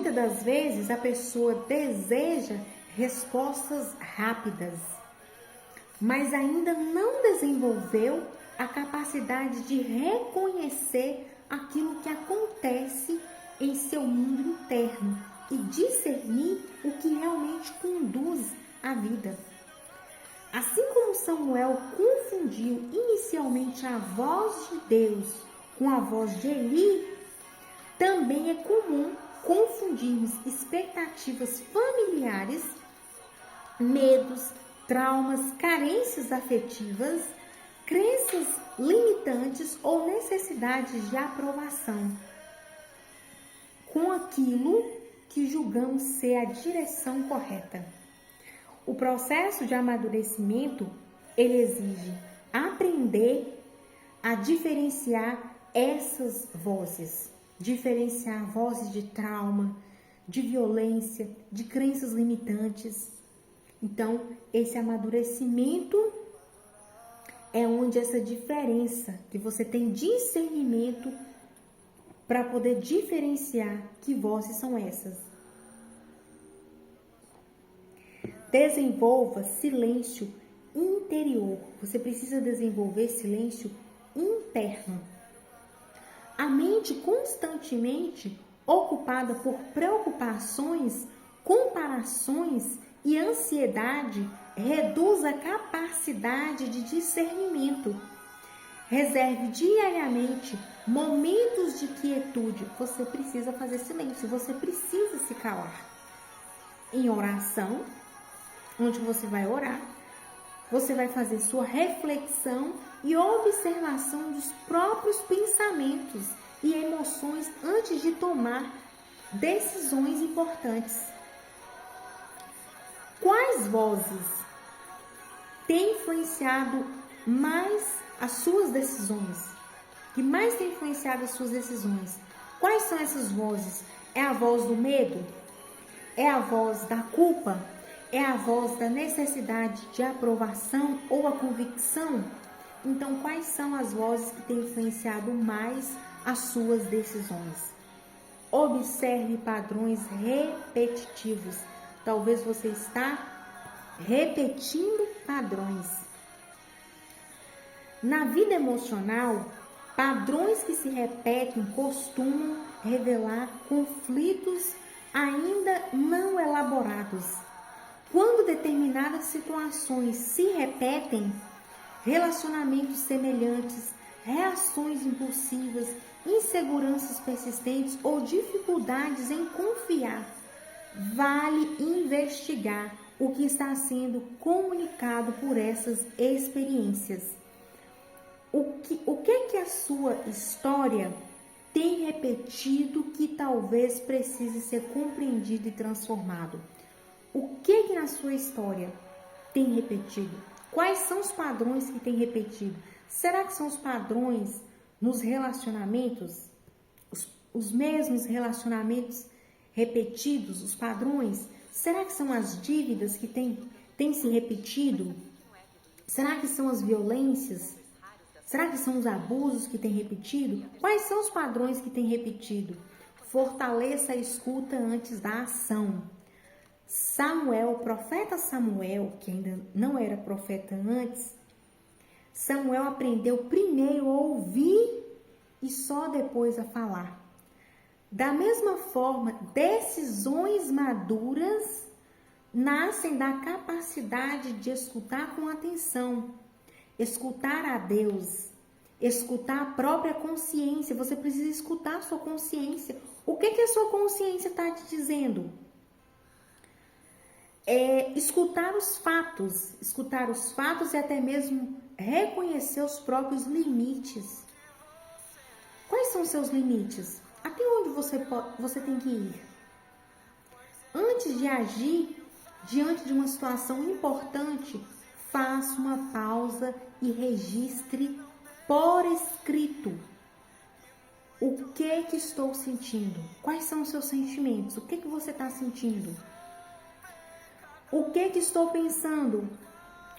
Muitas das vezes a pessoa deseja respostas rápidas, mas ainda não desenvolveu a capacidade de reconhecer aquilo que acontece em seu mundo interno e discernir o que realmente conduz a vida. Assim como Samuel confundiu inicialmente a voz de Deus com a voz de Eli, também é comum confundirmos expectativas familiares, medos, traumas, carências afetivas, crenças limitantes ou necessidades de aprovação com aquilo que julgamos ser a direção correta. O processo de amadurecimento, ele exige aprender a diferenciar essas vozes, diferenciar vozes de trauma, de violência, de crenças limitantes. Então, esse amadurecimento é onde essa diferença, que você tem discernimento para poder diferenciar que vozes são essas. Desenvolva silêncio interior. Você precisa desenvolver silêncio interno. A mente constantemente ocupada por preocupações, comparações e ansiedade reduz a capacidade de discernimento. Reserve diariamente momentos de quietude. Você precisa fazer silêncio, você precisa se calar. Em oração, onde você vai orar, você vai fazer sua reflexão e observação dos próprios pensamentos e emoções antes de tomar decisões importantes. Quais vozes têm influenciado mais as suas decisões? Que mais tem influenciado as suas decisões? Quais são essas vozes? É a voz do medo? É a voz da culpa? É a voz da necessidade de aprovação ou a convicção? Então, quais são as vozes que têm influenciado mais as suas decisões? Observe padrões repetitivos. Talvez você está repetindo padrões. Na vida emocional, padrões que se repetem costumam revelar conflitos ainda não elaborados. Quando determinadas situações se repetem, relacionamentos semelhantes, reações impulsivas, inseguranças persistentes ou dificuldades em confiar, vale investigar o que está sendo comunicado por essas experiências. O que a sua história tem repetido que talvez precise ser compreendido e transformado? O que na sua história tem repetido? Quais são os padrões que tem repetido? Será que são os padrões nos relacionamentos? Os mesmos relacionamentos repetidos, os padrões? Será que são as dívidas que têm se repetido? Será que são as violências? Será que são os abusos que têm repetido? Quais são os padrões que têm repetido? Fortaleça a escuta antes da ação. Samuel, o profeta Samuel, que ainda não era profeta antes, Samuel aprendeu primeiro a ouvir e só depois a falar. Da mesma forma, decisões maduras nascem da capacidade de escutar com atenção, escutar a Deus, escutar a própria consciência. Você precisa escutar a sua consciência. O que a sua consciência está te dizendo? Escutar os fatos e até mesmo reconhecer os próprios limites. Quais são os seus limites? Até onde você tem que ir? Antes de agir diante de uma situação importante, faça uma pausa e registre por escrito. O que estou sentindo? Quais são os seus sentimentos? O que você está sentindo? O que estou pensando?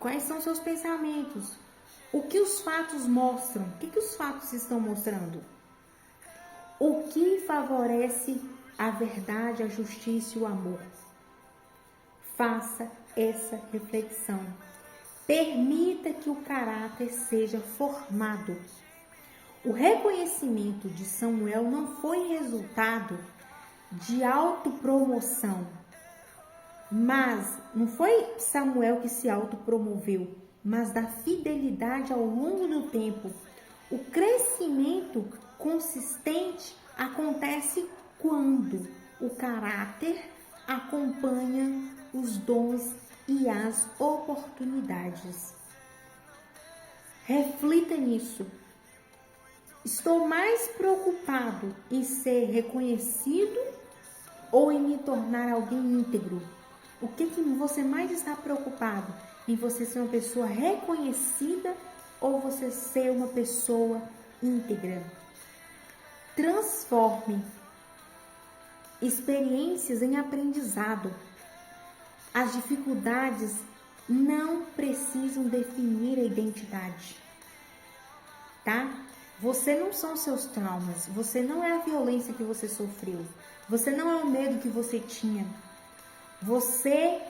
Quais são os seus pensamentos? O que os fatos mostram? O que os fatos estão mostrando? O que favorece a verdade, a justiça e o amor. Faça essa reflexão. Permita que o caráter seja formado. O reconhecimento de Samuel não foi resultado de autopromoção, mas não foi Samuel que se autopromoveu, mas da fidelidade ao longo do tempo. O crescimento consistente acontece quando o caráter acompanha os dons e as oportunidades. Reflita nisso. Estou mais preocupado em ser reconhecido ou em me tornar alguém íntegro? O que você mais está preocupado? Em você ser uma pessoa reconhecida ou você ser uma pessoa íntegra? Transforme experiências em aprendizado. As dificuldades não precisam definir a identidade, tá? Você não são seus traumas, você não é a violência que você sofreu, você não é o medo que você tinha, você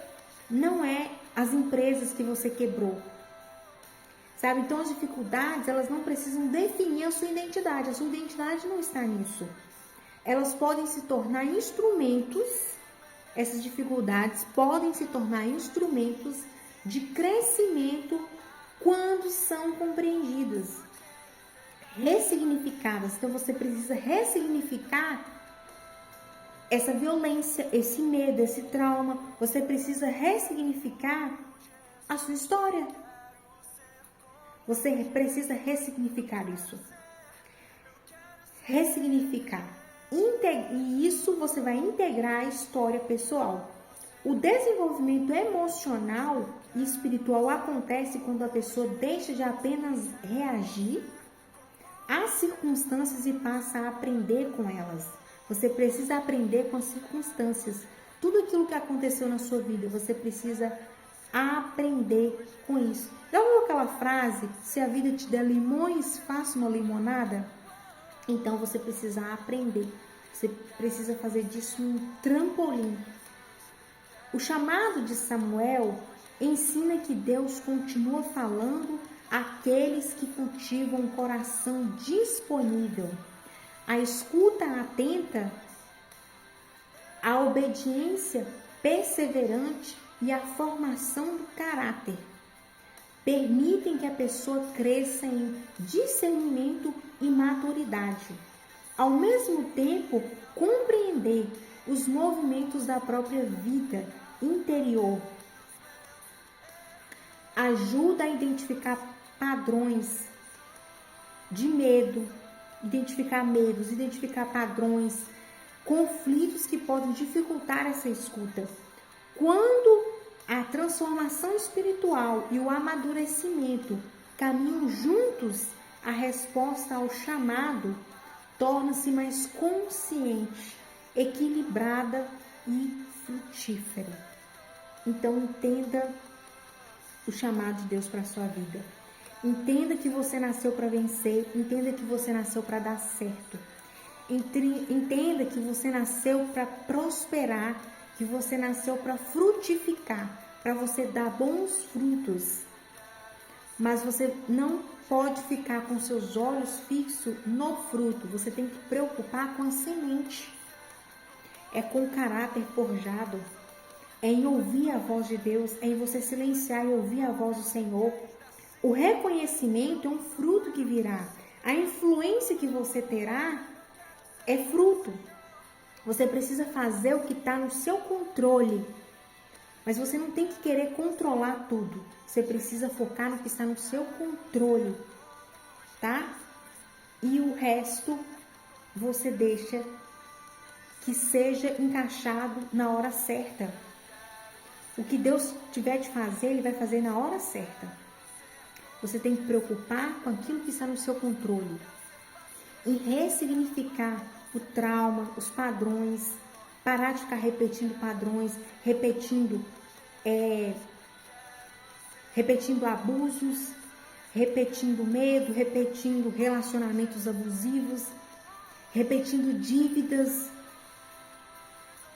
não é as empresas que você quebrou, sabe? Então as dificuldades, elas não precisam definir a sua identidade não está nisso. Elas podem se tornar instrumentos, essas dificuldades podem se tornar instrumentos de crescimento quando são compreendidas, ressignificadas. Então você precisa ressignificar essa violência, esse medo, esse trauma. Você precisa ressignificar a sua história. Você precisa ressignificar isso. Ressignificar. E isso você vai integrar a história pessoal. O desenvolvimento emocional e espiritual acontece quando a pessoa deixa de apenas reagir às circunstâncias e passa a aprender com elas. Você precisa aprender com as circunstâncias. Tudo aquilo que aconteceu na sua vida, você precisa aprender com isso. Já ouviu aquela frase, se a vida te der limões, faça uma limonada? Então você precisa aprender. Você precisa fazer disso um trampolim. O chamado de Samuel ensina que Deus continua falando àqueles que cultivam um coração disponível. A escuta atenta, a obediência perseverante e a formação do caráter permitem que a pessoa cresça em discernimento e maturidade. Ao mesmo tempo, compreender os movimentos da própria vida interior ajuda a identificar padrões de medo, identificar medos, identificar padrões, conflitos que podem dificultar essa escuta. Quando a transformação espiritual e o amadurecimento caminham juntos, a resposta ao chamado torna-se mais consciente, equilibrada e frutífera. Então entenda o chamado de Deus para a sua vida. Entenda que você nasceu para vencer, entenda que você nasceu para dar certo. Entenda que você nasceu para prosperar, que você nasceu para frutificar, para você dar bons frutos. Mas você não pode ficar com seus olhos fixos no fruto, você tem que preocupar com a semente. É com o caráter forjado, é em ouvir a voz de Deus, é em você silenciar e ouvir a voz do Senhor. O reconhecimento é um fruto que virá. A influência que você terá é fruto. Você precisa fazer o que está no seu controle. Mas você não tem que querer controlar tudo. Você precisa focar no que está no seu controle, tá? E o resto você deixa que seja encaixado na hora certa. O que Deus tiver de fazer, Ele vai fazer na hora certa. Você tem que preocupar com aquilo que está no seu controle e ressignificar o trauma, os padrões, parar de ficar repetindo padrões, repetindo abusos, repetindo medo, repetindo relacionamentos abusivos, repetindo dívidas.